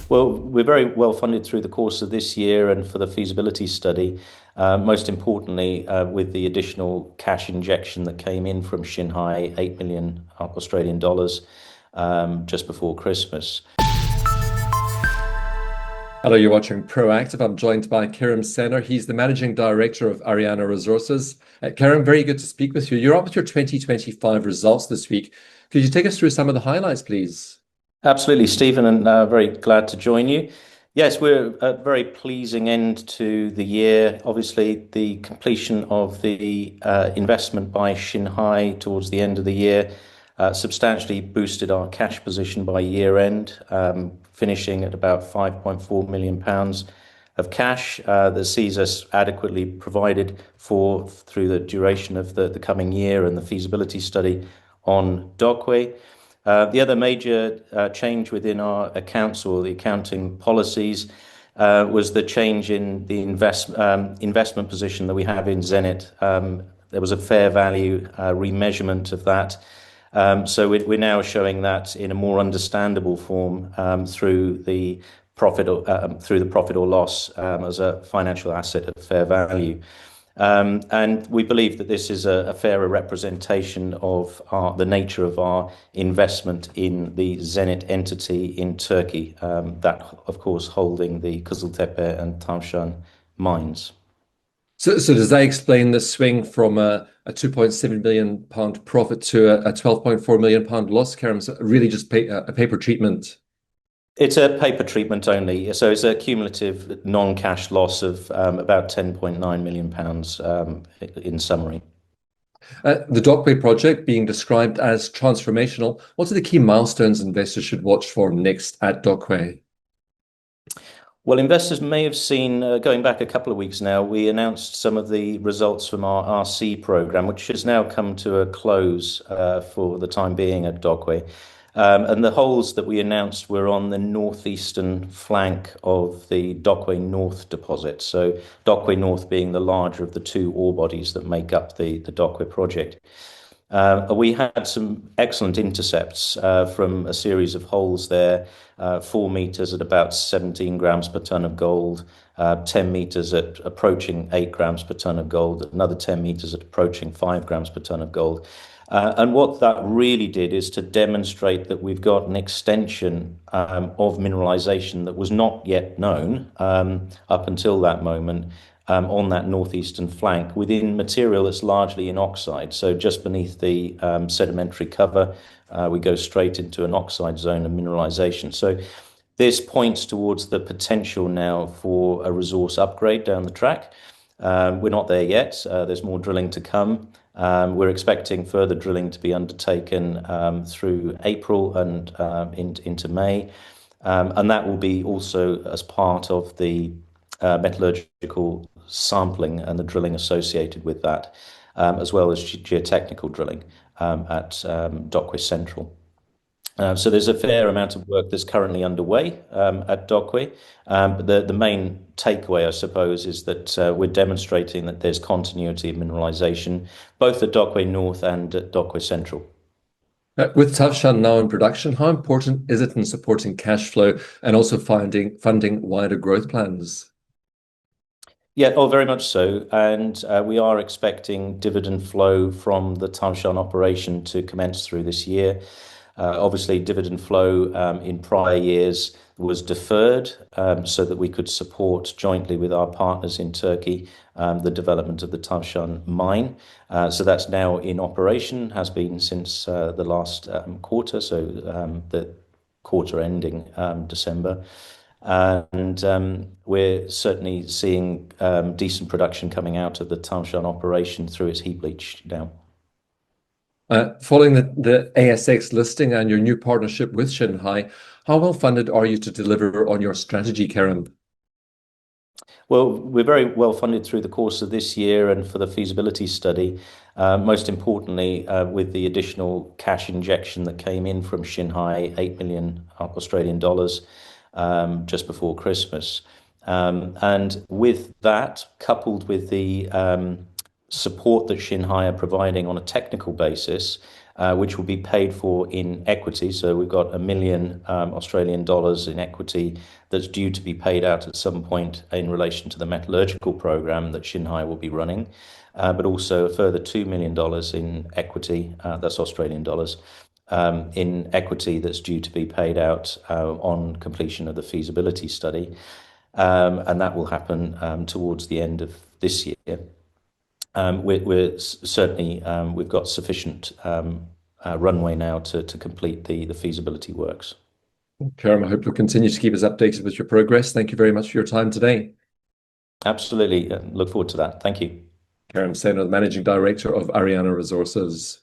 Well, we're very well funded through the course of this year and for the feasibility study. Most importantly, with the additional cash injection that came in from Xinhai, 8 million Australian dollars, just before Christmas. Hello, you're watching Proactive. I'm joined by Kerim Sener. He's the Managing Director of Ariana Resources. Kerim, very good to speak with you. You're up with your 2025 results this week. Could you take us through some of the highlights, please? Absolutely, Stephen, and very glad to join you. Yes, we're a very pleasing end to the year. Obviously, the completion of the investment by Xinhai towards the end of the year substantially boosted our cash position by year end, finishing at about £5.4 million of cash that sees us adequately provided for through the duration of the coming year and the feasibility study on Dockway. The other major change within our accounts or the accounting policies was the change in the investment position that we have in Zenit. There was a fair value remeasurement of that. So we're now showing that in a more understandable form through the profit or loss as a financial asset at fair value. And we believe that this is a fairer representation of the nature of our investment in the Zenit entity in Turkey, that, of course, holding the Kızıltepe and Tavşan mines. So does that explain the swing from a £2.7 million profit to a £12.4 million loss, Kerim? So really just a paper treatment? It's a paper treatment only, so it's a cumulative non-cash loss of about £10.9 million in summary. The Dockway project being described as transformational. What are the key milestones investors should watch for next at Dockway? Well, investors may have seen, going back a couple of weeks now, we announced some of the results from our RC program, which has now come to a close for the time being at Dockway. And the holes that we announced were on the northeastern flank of the Dockway North deposit. So Dockway North being the larger of the two ore bodies that make up the Dockway project. We had some excellent intercepts from a series of holes there, 4 meters at about 17 grams per ton of gold, 10 meters at approaching 8 grams per ton of gold, another 10 meters at approaching 5 grams per ton of gold. And what that really did is to demonstrate that we've got an extension of mineralization that was not yet known up until that moment on that northeastern flank within material that's largely in oxide. So just beneath the sedimentary cover, we go straight into an oxide zone of mineralization. So this points towards the potential now for a resource upgrade down the track. We're not there yet. There's more drilling to come. We're expecting further drilling to be undertaken through April and into May. And that will be also as part of the metallurgical sampling and the drilling associated with that, as well as geotechnical drilling at Dockway Central. So there's a fair amount of work that's currently underway at Dockway. But the main takeaway, I suppose, is that we're demonstrating that there's continuity of mineralization, both at Dockway North and at Dockway Central. With Tavşan now in production, how important is it in supporting cash flow and also funding wider growth plans? Yeah, oh, very much so. And we are expecting dividend flow from the Tavşan operation to commence through this year. Obviously, dividend flow in prior years was deferred so that we could support jointly with our partners in Turkey the development of the Tavşan mine. So that's now in operation, has been since the last quarter, so the quarter ending December. And we're certainly seeing decent production coming out of the Tavşan operation through its heap leach now. Following the ASX listing and your new partnership with Xinhai, how well funded are you to deliver on your strategy, Kerim? Well, we're very well funded through the course of this year and for the feasibility study. Most importantly, with the additional cash injection that came in from Xinhai, 8 million Australian dollars just before Christmas. And with that, coupled with the support that Xinhai are providing on a technical basis, which will be paid for in equity. So we've got 1 million Australian dollars in equity that's due to be paid out at some point in relation to the metallurgical program that Xinhai will be running, but also a further $2 million in equity, that's Australian dollars, in equity that's due to be paid out on completion of the feasibility study. And that will happen towards the end of this year. We're certainly, we've got sufficient runway now to complete the feasibility works. Kerim, I hope you'll continue to keep us updated with your progress. Thank you very much for your time today. Absolutely. Look forward to that. Thank you. Kerim Sener, the Managing Director of Ariana Resources.